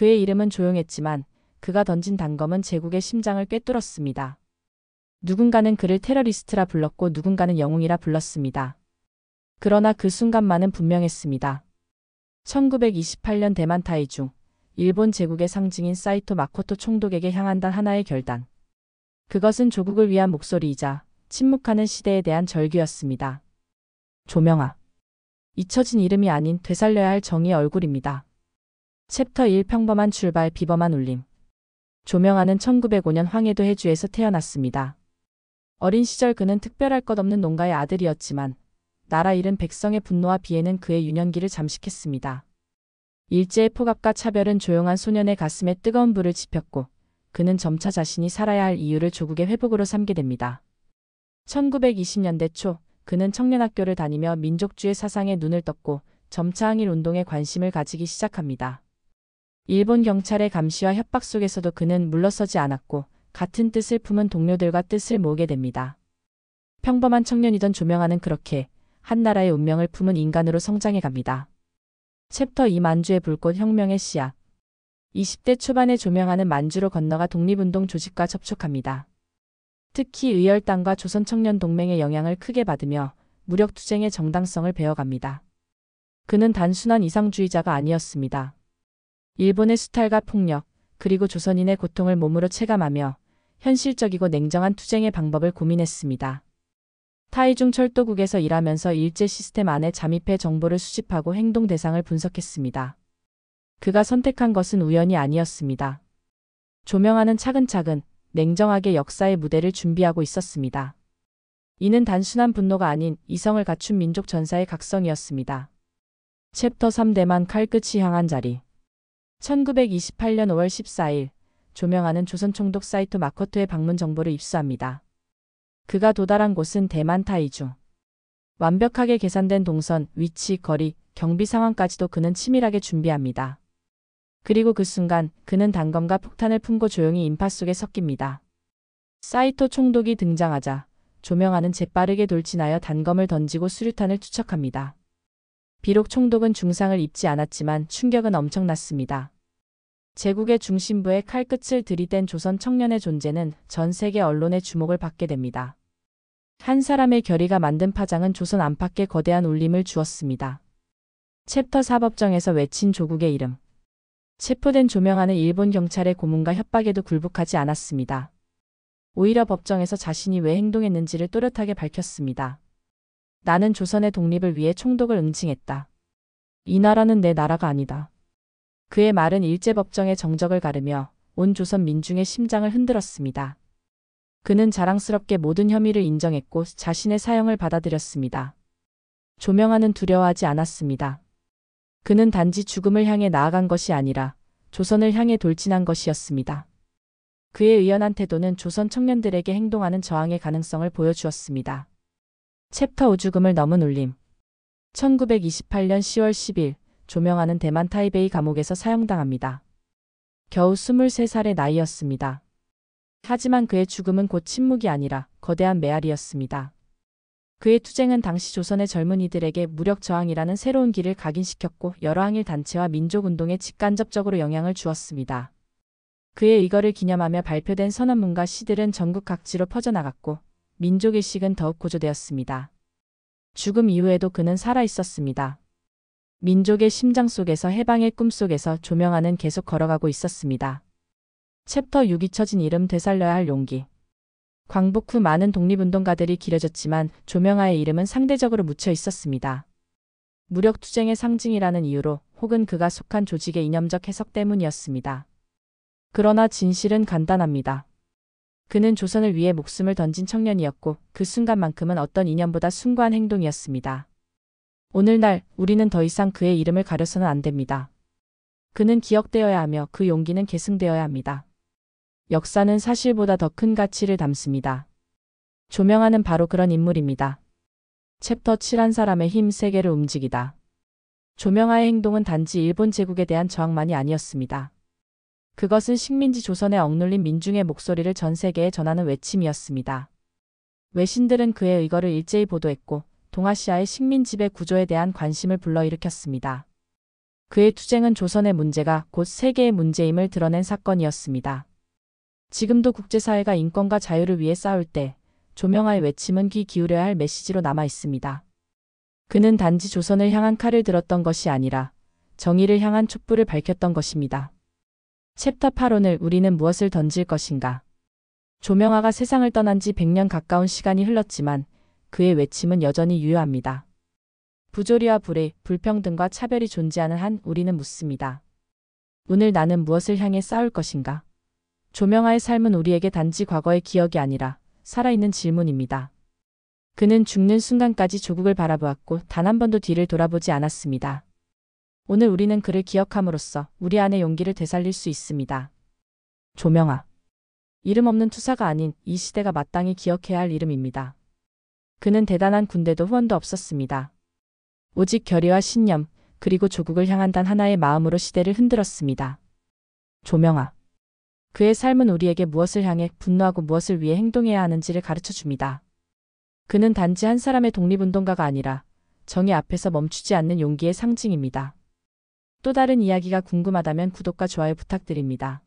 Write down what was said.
그의 이름은 조용했지만 그가 던진 단검은 제국의 심장을 꿰뚫었습니다. 누군가는 그를 테러리스트라 불렀고 누군가는 영웅이라 불렀습니다. 그러나 그 순간만은 분명했습니다. 1928년 대만 타이중, 일본 제국의 상징인 사이토 마코토 총독에게 향한 단 하나의 결단. 그것은 조국을 위한 목소리이자 침묵하는 시대에 대한 절규였습니다. 조명아. 잊혀진 이름이 아닌 되살려야 할 정의의 얼굴입니다. 챕터 1 평범한 출발 비범한 울림. 조명아는 1905년 황해도 해주에서 태어났습니다. 어린 시절 그는 특별할 것 없는 농가의 아들이었지만 나라 잃은 백성의 분노와 비애는 그의 유년기를 잠식했습니다. 일제의 포갑과 차별은 조용한 소년의 가슴에 뜨거운 불을 지폈고 그는 점차 자신이 살아야 할 이유를 조국의 회복으로 삼게 됩니다. 1920년대 초 그는 청년학교를 다니며 민족주의 사상에 눈을 떴고 점차 항일 운동에 관심을 가지기 시작합니다. 일본 경찰의 감시와 협박 속에서도 그는 물러서지 않았고 같은 뜻을 품은 동료들과 뜻을 모으게 됩니다. 평범한 청년이던 조명아는 그렇게 한 나라의 운명을 품은 인간으로 성장해 갑니다. 챕터 2 만주의 불꽃 혁명의 씨앗. 20대 초반의 조명아는 만주로 건너가 독립운동 조직과 접촉합니다. 특히 의열당과 조선청년동맹의 영향을 크게 받으며 무력투쟁의 정당성을 배워갑니다. 그는 단순한 이상주의자가 아니었습니다. 일본의 수탈과 폭력, 그리고 조선인의 고통을 몸으로 체감하며 현실적이고 냉정한 투쟁의 방법을 고민했습니다. 타이중 철도국에서 일하면서 일제 시스템 안에 잠입해 정보를 수집하고 행동 대상을 분석했습니다. 그가 선택한 것은 우연이 아니었습니다. 조명아는 차근차근 냉정하게 역사의 무대를 준비하고 있었습니다. 이는 단순한 분노가 아닌 이성을 갖춘 민족 전사의 각성이었습니다. 챕터 3 대만 칼끝이 향한 자리. 1928년 5월 14일 조명아는 조선 총독 사이토 마코토의 방문 정보를 입수합니다. 그가 도달한 곳은 대만 타이중. 완벽하게 계산된 동선, 위치, 거리, 경비 상황까지도 그는 치밀하게 준비합니다. 그리고 그 순간 그는 단검과 폭탄을 품고 조용히 인파 속에 섞입니다. 사이토 총독이 등장하자 조명아는 재빠르게 돌진하여 단검을 던지고 수류탄을 투척합니다. 비록 총독은 중상을 입지 않았지만 충격은 엄청났습니다. 제국의 중심부에 칼끝을 들이댄 조선 청년의 존재는 전 세계 언론의 주목을 받게 됩니다. 한 사람의 결의가 만든 파장은 조선 안팎에 거대한 울림을 주었습니다. 챕터 4 법정에서 외친 조국의 이름. 체포된 조명아는 일본 경찰의 고문과 협박에도 굴복하지 않았습니다. 오히려 법정에서 자신이 왜 행동했는지를 또렷하게 밝혔습니다. 나는 조선의 독립을 위해 총독을 응징했다. 이 나라는 내 나라가 아니다. 그의 말은 일제법정의 정적을 가르며 온 조선 민중의 심장을 흔들었습니다. 그는 자랑스럽게 모든 혐의를 인정했고 자신의 사형을 받아들였습니다. 조명아는 두려워하지 않았습니다. 그는 단지 죽음을 향해 나아간 것이 아니라 조선을 향해 돌진한 것이었습니다. 그의 의연한 태도는 조선 청년들에게 행동하는 저항의 가능성을 보여주었습니다. 챕터 5 죽음을 넘은 울림. 1928년 10월 10일 조명아는 대만 타이베이 감옥에서 사형당합니다. 겨우 23살의 나이였습니다. 하지만 그의 죽음은 곧 침묵이 아니라 거대한 메아리였습니다. 그의 투쟁은 당시 조선의 젊은이들에게 무력 저항이라는 새로운 길을 각인시켰고 여러 항일 단체와 민족운동에 직간접적으로 영향을 주었습니다. 그의 의거를 기념하며 발표된 선언문과 시들은 전국 각지로 퍼져나갔고 민족의식은 더욱 고조되었습니다. 죽음 이후에도 그는 살아있었습니다. 민족의 심장 속에서 해방의 꿈속에서 조명아는 계속 걸어가고 있었습니다. 챕터 6 잊혀진 이름 되살려야 할 용기. 광복 후 많은 독립운동가들이 기려졌지만 조명아의 이름은 상대적으로 묻혀 있었습니다. 무력투쟁의 상징이라는 이유로 혹은 그가 속한 조직의 이념적 해석 때문이었습니다. 그러나 진실은 간단합니다. 그는 조선을 위해 목숨을 던진 청년이었고 그 순간만큼은 어떤 이념보다 숭고한 행동이었습니다. 오늘날 우리는 더 이상 그의 이름을 가려서는 안 됩니다. 그는 기억되어야 하며 그 용기는 계승되어야 합니다. 역사는 사실보다 더 큰 가치를 담습니다. 조명아는 바로 그런 인물입니다. 챕터 7 한 사람의 힘 세계를 움직이다. 조명아의 행동은 단지 일본 제국에 대한 저항만이 아니었습니다. 그것은 식민지 조선에 억눌린 민중의 목소리를 전 세계에 전하는 외침이었습니다. 외신들은 그의 의거를 일제히 보도했고 동아시아의 식민 지배 구조에 대한 관심을 불러일으켰습니다. 그의 투쟁은 조선의 문제가 곧 세계의 문제임을 드러낸 사건이었습니다. 지금도 국제사회가 인권과 자유를 위해 싸울 때 조명화의 외침은 귀 기울여야 할 메시지로 남아 있습니다. 그는 단지 조선을 향한 칼을 들었던 것이 아니라 정의를 향한 촛불을 밝혔던 것입니다. 챕터 8오늘 우리는 무엇을 던질 것인가? 조명화가 세상을 떠난 지 100년 가까운 시간이 흘렀지만 그의 외침은 여전히 유효합니다. 부조리와 불의, 불평등과 차별이 존재하는 한 우리는 묻습니다. 오늘 나는 무엇을 향해 싸울 것인가? 조명화의 삶은 우리에게 단지 과거의 기억이 아니라 살아있는 질문입니다. 그는 죽는 순간까지 조국을 바라보았고 단 한 번도 뒤를 돌아보지 않았습니다. 오늘 우리는 그를 기억함으로써 우리 안의 용기를 되살릴 수 있습니다. 조명화. 이름 없는 투사가 아닌 이 시대가 마땅히 기억해야 할 이름입니다. 그는 대단한 군대도 후원도 없었습니다. 오직 결의와 신념, 그리고 조국을 향한 단 하나의 마음으로 시대를 흔들었습니다. 조명화. 그의 삶은 우리에게 무엇을 향해 분노하고 무엇을 위해 행동해야 하는지를 가르쳐 줍니다. 그는 단지 한 사람의 독립운동가가 아니라 정의 앞에서 멈추지 않는 용기의 상징입니다. 또 다른 이야기가 궁금하다면 구독과 좋아요 부탁드립니다.